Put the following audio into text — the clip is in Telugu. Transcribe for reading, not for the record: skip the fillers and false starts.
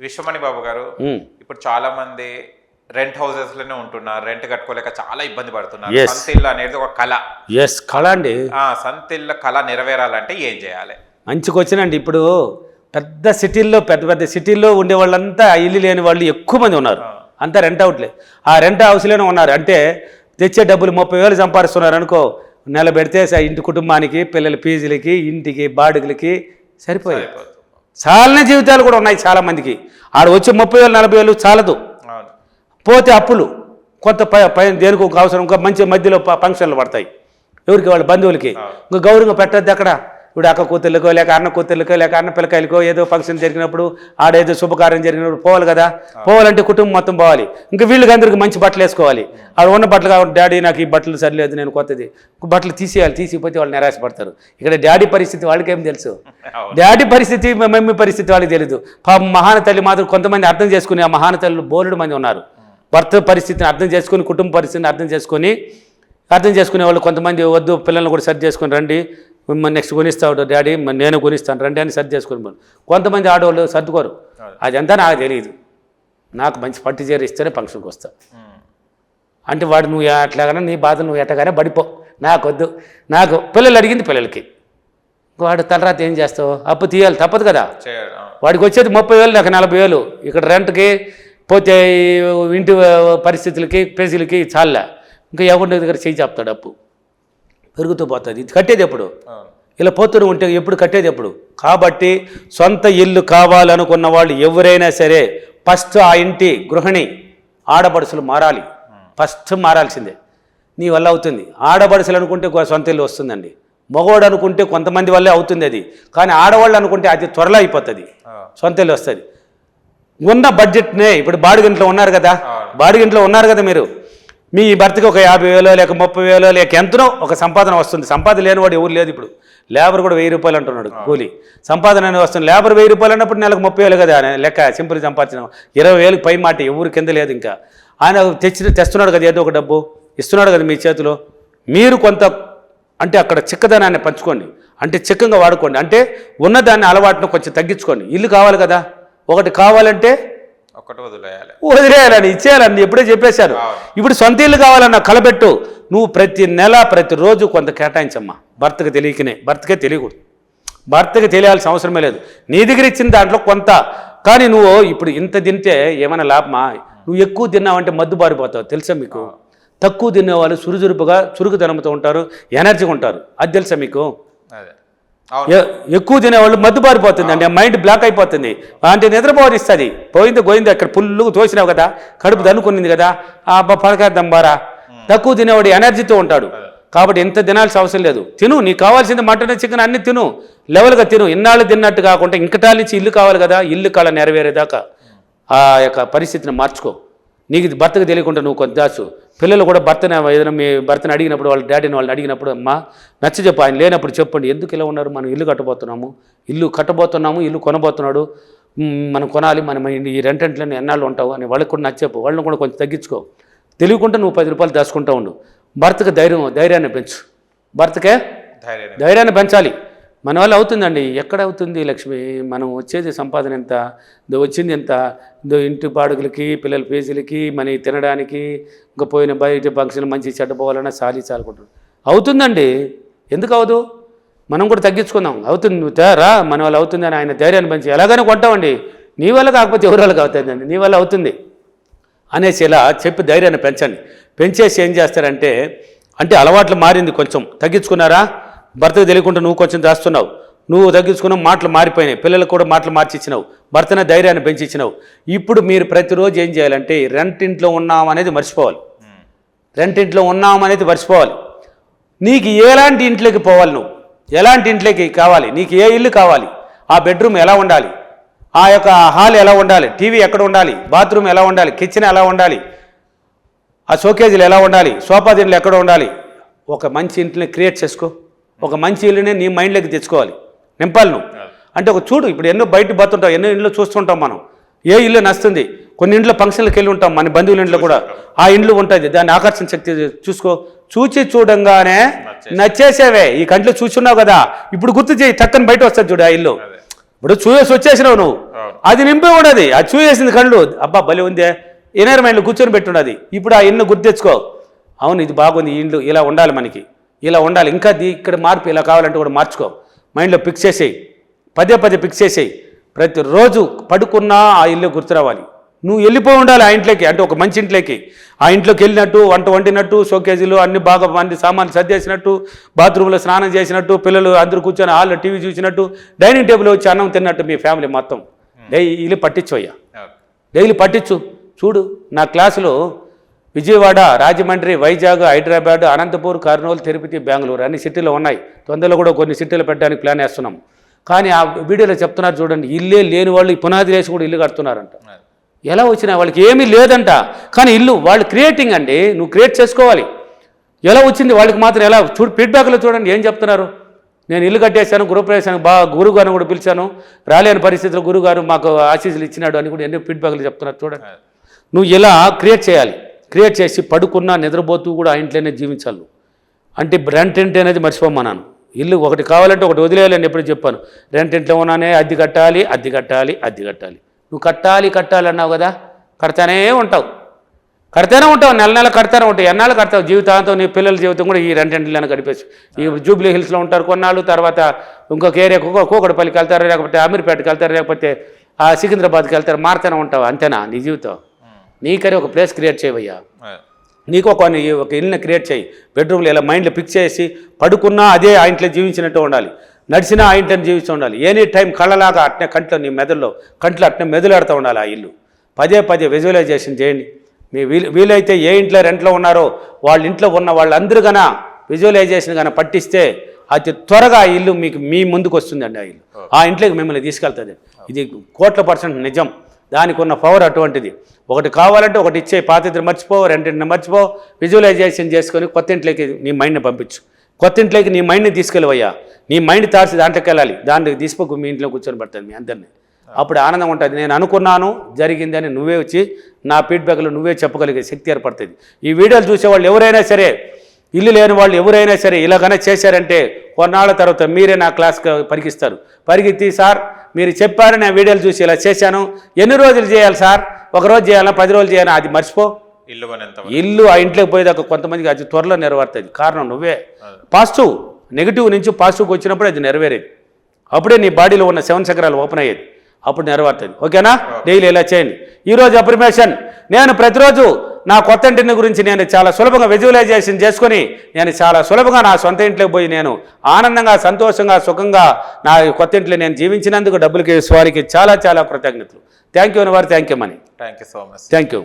విశ్వమణి బాబు గారు, ఇప్పుడు చాలా మంది రెంట్ హౌసెస్ లోనే ఉంటున్నారు, రెంట్ కట్టుకోలేక చాలా ఇబ్బంది పడుతున్నారు. సొంత ఇల్లు అనేది ఒక కళ. కళ అండి. సొంత ఇల్లు కళ నెరవేరాలంటే ఏం చేయాలి? మంచిగా వచ్చినండి. ఇప్పుడు పెద్ద సిటీల్లో పెద్ద సిటీల్లో ఉండే వాళ్ళంతా ఇల్లు లేని వాళ్ళు ఎక్కువ మంది ఉన్నారు. అంతా రెంట్ అవుట్లే. ఆ రెంట్ హౌస్లోనే ఉన్నారు. అంటే తెచ్చే డబ్బులు 30,000 సంపాదిస్తున్నారు అనుకో, నెల పెడితే ఇంటి కుటుంబానికి, పిల్లల ఫీజులకి, ఇంటికి, బాడుగులకి సరిపోయాయి. చాలానే జీవితాలు కూడా ఉన్నాయి చాలా మందికి. ఆడ వచ్చే 30,000 40,000 చాలదు. పోతే అప్పులు కొంత పైన దేనికి ఒక అవసరం, ఇంకా మంచి మధ్యలో ఫంక్షన్లు పడతాయి ఎవరికి, వాళ్ళ బంధువులకి. ఇంకా గౌరవంగా పెట్టద్దు అక్కడ. ఇప్పుడు అక్క కూతుర్లకో లేక అన్న కూతుర్లకో లేక అన్న పిల్లకాయలకో ఏదో ఫంక్షన్ జరిగినప్పుడు, ఆడేదో శుభకార్యం జరిగినప్పుడు పోవాలి కదా. పోవాలంటే కుటుంబం మొత్తం పోవాలి. ఇంకా వీళ్ళకి అందరికి మంచి బట్టలు వేసుకోవాలి. ఆడ ఉన్న బట్టలు కాబట్టి డాడీ నాకు ఈ బట్టలు సరిలేదు, నేను కొత్తది బట్టలు తీసేయాలి. తీసిపోతే వాళ్ళు నిరాశపడతారు. ఇక్కడ డాడీ పరిస్థితి వాళ్ళకేం తెలుసు? డాడీ పరిస్థితి, మమ్మీ పరిస్థితి వాళ్ళకి తెలియదు. మహాన తల్లి మాత్రం కొంతమంది అర్థం చేసుకుని, ఆ మహాన తల్లులు బోలెడు మంది ఉన్నారు. భర్త పరిస్థితిని అర్థం చేసుకుని, కుటుంబ పరిస్థితిని అర్థం చేసుకునే వాళ్ళు కొంతమంది, వద్దు పిల్లల్ని కూడా సరి చేసుకుని రండి, నెక్స్ట్ కొనిస్తాడు డాడీ, నేను కొనిస్తాను రండి అని సర్ది చేసుకుని. కొంతమంది ఆడవాళ్ళు సర్దుకోరు. అదంతా నాకు తెలియదు. నాకు మంచి పట్టు చీర ఇస్తేనే ఫంక్షన్కి వస్తా అంటే వాడు నువ్వు అట్లాగానే నీ బాధ నువ్వు ఎట్టగానే పడిపో, నాకొద్దు. నాకు పిల్లలు అడిగింది పిల్లలకి, వాడు తలరాత ఏం చేస్తావు? అప్పు తీయాలి, తప్పదు కదా. వాడికి వచ్చేది 30,000, నాకు 40,000. ఇక్కడ రెంట్కి పోతే ఇంటి పరిస్థితులకి పేజీలకి చాలే. ఇంకా ఎవరి దగ్గర చేయి చెప్తాడు, అప్పు పెరుగుతూ పోతుంది. ఇది కట్టేది ఎప్పుడు? ఇలా పోతూ ఉంటే ఎప్పుడు కట్టేది ఎప్పుడు? కాబట్టి సొంత ఇల్లు కావాలనుకున్న వాళ్ళు ఎవరైనా సరే ఫస్ట్ ఆ ఇంటి గృహిణి ఆడపడుసులు మారాలి. ఫస్ట్ మారాల్సిందే. నీ వల్ల అవుతుంది. ఆడపడుసులు అనుకుంటే సొంత ఇల్లు వస్తుందండి. మగవాడు అనుకుంటే కొంతమంది వల్లే అవుతుంది అది. కానీ ఆడవాళ్ళు అనుకుంటే అది త్వరలో అయిపోతుంది, సొంత ఇల్లు వస్తుంది. ఉన్న బడ్జెట్నే ఇప్పుడు బాడిగింట్లో ఉన్నారు కదా, బాడిగింట్లో ఉన్నారు కదా మీరు, మీ భర్తకి ఒక 50,000 లేక 30,000 లేక ఎంతనో ఒక సంపాదన వస్తుంది. సంపాదన లేనివాడు ఎవరు లేదు. ఇప్పుడు లేబర్ కూడా 1,000 రూపాయలు అంటున్నాడు కూలి. సంపాదన అనేది వస్తుంది. లేబర్ 1,000 రూపాయలు అన్నప్పుడు నెలకు 30,000 కదా లెక్క. సింపుల్ సంపాదించిన 20,000 పై మాట ఎవరి కింద లేదు. ఇంకా ఆయన తెస్తున్నాడు కదా, ఏదో ఒక డబ్బు ఇస్తున్నాడు కదా మీ చేతిలో. మీరు కొంత అంటే అక్కడ చిక్కదనాన్ని పంచుకోండి, అంటే చిక్కంగా వాడుకోండి. అంటే ఉన్నదాన్ని అలవాటును కొంచెం తగ్గించుకోండి. ఇల్లు కావాలి కదా, ఒకటి కావాలంటే వదిలేయాలని ఇచ్చేయాలని ఎప్పుడే చెప్పేశారు. ఇప్పుడు సొంత ఇల్లు కావాలన్న కలబెట్టు. నువ్వు ప్రతి నెల ప్రతిరోజు కొంత కేటాయించమ్మా. భర్తకు తెలియకనే, భర్తకే తెలియకూడదు. భర్తకి తెలియాల్సిన అవసరమే లేదు. నీ దగ్గర ఇచ్చిన దాంట్లో కొంత. కానీ నువ్వు ఇప్పుడు ఇంత తింటే ఏమైనా లాభమా? నువ్వు ఎక్కువ తిన్నావంటే మద్దు బారిపోతావు, తెలుసా మీకు? తక్కువ తినేవాళ్ళు సురుజురుపుగా చురుకుదనంతో ఉంటారు, ఎనర్జీగా ఉంటారు. అది తెలుసా మీకు? ఎక్కువ తినేవాళ్ళు మద్దు బారిపోతుంది అండి, మైండ్ బ్లాక్ అయిపోతుంది. అంటే నిద్రపోనిస్తుంది. పోయింది గోయింది, అక్కడ పుల్లుగా తోసినావు కదా, కడుపు దన్నుకునింది కదా, ఆ పలకేద్దాం బారా. తక్కువ తినేవాడు ఎనర్జీతో ఉంటాడు. కాబట్టి ఎంత తినాల్సిన అవసరం లేదు. తిను, నీకు కావాల్సింది మటన్ చికెన్ అన్ని తిను, లెవెల్గా తిను. ఇన్నాళ్ళు తిన్నట్టు కాకుండా ఇంకటాల నుంచి ఇల్లు కావాలి కదా, ఇల్లు కళ నెరవేరేదాకా ఆ యొక్క పరిస్థితిని మార్చుకో. నీకు భర్తకు తెలియకుండా నువ్వు కొంత దాచు. పిల్లలు కూడా భర్తని ఏదైనా మీ భర్తను అడిగినప్పుడు, వాళ్ళ డాడీని వాళ్ళని అడిగినప్పుడు, అమ్మా నచ్చజెప్పు, ఆయన లేనప్పుడు చెప్పండి, ఎందుకు ఇలా ఉన్నారు, మనం ఇల్లు కట్టబోతున్నాము, ఇల్లు కొనబోతున్నాడు, మనం కొనాలి, మనం ఈ రెంటెంట్లను ఎన్నాళ్ళు ఉంటావు అని వాళ్ళకి కూడా నచ్చజెప్పు. వాళ్ళని కూడా కొంచెం తగ్గించుకో. తెలియకుండా నువ్వు 10 రూపాయలు దాచుకుంటూ ఉండు. భర్తకు ధైర్యాన్ని పెంచు. భర్తకే ధైర్యాన్ని పెంచాలి. మన వల్ల అవుతుందండి. ఎక్కడ అవుతుంది లక్ష్మి? మనం వచ్చేది సంపాదన ఎంత, వచ్చింది ఎంత, ఇంటి బాడుగులకి, పిల్లల ఫీజులకి, మనీ తినడానికి, ఇంకా పోయిన బయట ఫంక్షన్ మంచి చెడ్డపోవాలన్నా చాలుకుంటాం. అవుతుందండి, ఎందుకు అవదు? మనం కూడా తగ్గించుకుందాం. అవుతుంది, నువ్వు రా, మన వల్ల అవుతుంది అని ఆయన ధైర్యాన్ని పెంచి ఎలాగైనా కొంటామండి. నీ వల్ల కాకపోతే ఎవరి వాళ్ళకి అవుతుందండి, నీ వల్ల అవుతుంది అనేసి ఇలా చెప్పి ధైర్యాన్ని పెంచండి. పెంచేసి ఏం చేస్తారంటే, అంటే అలవాట్లు మారింది, కొంచెం తగ్గించుకున్నారా, భర్తకు తెలియకుండా నువ్వు కొంచెం దాస్తున్నావు, నువ్వు తగ్గించుకున్నావు, మాటలు మారిపోయినాయి, పిల్లలకు కూడా మాటలు మార్చి ఇచ్చినావు, భర్తనే ధైర్యాన్ని పెంచి ఇచ్చినావు. ఇప్పుడు మీరు ప్రతిరోజు ఏం చేయాలంటే, రెంటింట్లో ఉన్నామనేది మర్చిపోవాలి. రెంటింట్లో ఉన్నామనేది మర్చిపోవాలి. నీకు ఎలాంటి ఇంట్లోకి పోవాలి, నువ్వు ఎలాంటి ఇంట్లోకి కావాలి, నీకు ఏ ఇల్లు కావాలి, ఆ బెడ్రూమ్ ఎలా ఉండాలి, ఆ యొక్క హాల్ ఎలా ఉండాలి, టీవీ ఎక్కడ ఉండాలి, బాత్రూమ్ ఎలా ఉండాలి, కిచెన్ ఎలా ఉండాలి, ఆ షోకేజీలు ఎలా ఉండాలి, సోఫా దిండ్లు ఎక్కడ ఉండాలి. ఒక మంచి ఇంటిని క్రియేట్ చేసుకో. ఒక మంచి ఇల్లుని నీ మైండ్లోకి తెచ్చుకోవాలి, నింపాలి నువ్వు. అంటే ఒక చూడు, ఇప్పుడు ఎన్నో బయట పోతుంటాం, ఎన్నో ఇంట్లో చూస్తుంటాం మనం. ఏ ఇల్లు నచ్చుతుంది, కొన్ని ఇంట్లో ఫంక్షన్లకు వెళ్ళి ఉంటాం, మన బంధువుల ఇంట్లో కూడా ఆ ఇండ్లు ఉంటుంది. దాన్ని ఆకర్షణ శక్తి చూసుకో. చూడంగానే నచ్చేసేవే. ఈ కంట్లో చూసున్నావు కదా, ఇప్పుడు గుర్తు చేయి, చక్కని బయట వస్తుంది చూడు ఆ ఇల్లు. ఇప్పుడు చూసేసి వచ్చేసినావు నువ్వు, అది నింపే ఉండదు. అది చూసేసింది కళ్ళు, అబ్బా భలే ఉందే, ఇన్నర్ మైండ్లో కూర్చొని పెట్టున్నది. ఇప్పుడు ఆ ఇల్లు గుర్తు తెచ్చుకో, అవును ఇది బాగుంది, ఈ ఇల్లు ఇలా ఉండాలి, మనకి ఇలా ఉండాలి, ఇంకా ఇక్కడ మార్పు ఇలా కావాలంటే కూడా మార్చుకో, మైండ్లో ఫిక్స్ చేసేయి, పదే ఫిక్స్ చేసేయి. ప్రతిరోజు పడుకున్నా ఆ ఇల్లు గుర్తు రావాలి. నువ్వు వెళ్ళిపోయి ఉండాలి ఆ ఇంట్లోకి, అంటే ఒక మంచి ఇంట్లోకి. ఆ ఇంట్లోకి వెళ్ళినట్టు, వంట వండినట్టు, షోకేజీలు అన్ని బాగా మంది సామాన్లు సర్దేసినట్టు, బాత్రూంలో స్నానం చేసినట్టు, పిల్లలు అందరూ కూర్చొని హాల్లో టీవీ చూసినట్టు, డైనింగ్ టేబుల్ వచ్చి అన్నం తిన్నట్టు మీ ఫ్యామిలీ మొత్తం డైలీ పట్టించు అయ్యా, డైలీ పట్టించు. చూడు నా క్లాసులో విజయవాడ, రాజమండ్రి, వైజాగ్, హైదరాబాద్, అనంతపూర్, కర్నూలు, తిరుపతి, బెంగళూరు అన్ని సిటీలో ఉన్నాయి. తొందరలో కూడా కొన్ని సిటీలు పెట్టడానికి ప్లాన్ వేస్తున్నాం. కానీ ఆ వీడియోలో చెప్తున్నారు చూడండి, ఇల్లే లేని వాళ్ళు ఈ పునాది వేసి కూడా ఇల్లు కడుతున్నారంట. ఎలా వచ్చినా వాళ్ళకి ఏమీ లేదంట, కానీ ఇల్లు వాళ్ళు క్రియేటింగ్ అండి, నువ్వు క్రియేట్ చేసుకోవాలి. ఎలా వచ్చింది వాళ్ళకి మాత్రం, ఎలా ఫీడ్బ్యాక్లో చూడండి ఏం చెప్తున్నారు. నేను ఇల్లు కట్టేశాను, గృహప్రవేశాను, గురువుగారిని కూడా పిలిచాను, రాలేని పరిస్థితుల్లో గురువుగారు మాకు ఆశీస్సులు ఇచ్చినాడు అని కూడా ఎన్నో ఫీడ్బ్యాక్లు చెప్తున్నారు చూడండి. నువ్వు ఇలా క్రియేట్ చేయాలి, క్రియేట్ చేసి పడుకున్నా నిద్రపోతూ కూడా ఆ ఇంట్లోనే జీవించాలి. అంటే రెంట్ అనేది మర్చిపోమన్నాను. ఇల్లు ఒకటి కావాలంటే ఒకటి వదిలేయాలని ఎప్పుడు చెప్పాను. రెంట్ ఇంట్లో ఉన్నానే, అద్దె కట్టాలి, నువ్వు కట్టాలి అన్నావు కదా, కడతానే ఉంటావు, నెల నెల కడతానే ఉంటావు, ఎన్నాళ్ళు కడతావు, జీవితాంతం నీ పిల్లల జీవితం కూడా ఈ రెంట్ ఇంట్లోనే గడిపేసి. ఈ జూబ్లీ హిల్స్లో ఉంటారు కొన్నాళ్ళు, తర్వాత ఇంకొక ఏరియా కూకడపల్లికి వెళ్తారు, లేకపోతే అమీర్పేటకి వెళ్తారు, లేకపోతే ఆ సికింద్రాబాద్కి వెళ్తారు, మారుతూనే ఉంటావు. అంతేనా నీ జీవితం? నీకని ఒక ప్లేస్ క్రియేట్ చేయవయ్యా, నీకు ఒక ఇల్లుని క్రియేట్ చేయి. బెడ్రూమ్లో ఇలా మైండ్లో ఫిక్స్ చేసి పడుకున్నా అదే ఆ ఇంట్లో జీవించినట్టు ఉండాలి, నడిచినా ఆ ఇంట్లో జీవిస్తూ ఉండాలి. ఎనీ టైం కళ్ళలాగా అట్నే కంట్లో నీ కంట్లో అట్నే మెదులాడుతూ ఉండాలి ఆ ఇల్లు. పదే విజువలైజేషన్ చేయండి. మీ వీలైతే ఏ ఇంట్లో రెంట్లో ఉన్నారో వాళ్ళ ఇంట్లో ఉన్న వాళ్ళందరూ కన్నా విజువలైజేషన్ కన్నా పట్టిస్తే అతి త్వరగా ఆ ఇల్లు మీ ముందుకు వస్తుందండి. ఆ ఇల్లు ఆ ఇంట్లోకి మిమ్మల్ని తీసుకెళ్తుంది. ఇది 100% నిజం. దానికి ఉన్న పవర్ అటువంటిది. ఒకటి కావాలంటే ఒకటి ఇచ్చే, పాతిని మర్చిపో, రెండింటిని మర్చిపో, విజువలైజేషన్ చేసుకొని కొత్త ఇంట్లోకి నీ మైండ్ని పంపించు. కొత్త ఇంట్లోకి నీ మైండ్ని తీసుకెళ్ళవయ్యా. నీ మైండ్ తార్చి దాంట్లోకి వెళ్ళాలి, దాంట్లోకి తీసిపోకు మీ ఇంట్లో కూర్చొని పడుతుంది మీ అందరినీ. అప్పుడు ఆనందం ఉంటుంది. నేను అనుకున్నాను జరిగింది అని నువ్వే వచ్చి నా ఫీడ్బ్యాక్లో నువ్వే చెప్పగలిగే శక్తి ఏర్పడుతుంది. ఈ వీడియోలు చూసేవాళ్ళు ఎవరైనా సరే, ఇల్లు లేని వాళ్ళు ఎవరైనా సరే ఇలాగనే చేశారంటే కొన్నాళ్ళ తర్వాత మీరే నా క్లాస్కి పరిగెత్తి సార్ మీరు చెప్పారు, నేను వీడియోలు చూసి ఇలా చేశాను, ఎన్ని రోజులు చేయాలి సార్, ఒక రోజు చేయాలా, 10 రోజులు చేయాలా, అది మర్చిపో. ఇల్లు ఆ ఇంట్లోకి పోయేదాకా కొంతమందికి అది త్వరలో నెరవేరుతుంది. కారణం నువ్వే. పాజిటివ్ నెగిటివ్ నుంచి పాజిటివ్కి వచ్చినప్పుడు అది నెరవేరేది. అప్పుడే నీ బాడీలో ఉన్న 7 చక్రాలు ఓపెన్ అయ్యేది, అప్పుడు నెరవేరుతుంది. ఓకేనా? డైలీ ఇలా చేయండి. ఈరోజు అఫర్మేషన్, నేను ప్రతిరోజు నా కొత్త ఇంటిని గురించి నేను చాలా సులభంగా విజువలైజేషన్ చేసుకొని నేను చాలా సులభంగా నా సొంత ఇంట్లోకి పోయి నేను ఆనందంగా, సంతోషంగా, సుఖంగా నా కొత్త ఇంట్లో నేను జీవించినందుకు డబ్బులకి వారికి చాలా కృతజ్ఞతలు. థ్యాంక్ యూ అనివారు. Thank you Mani. Thank you so much. Thank you.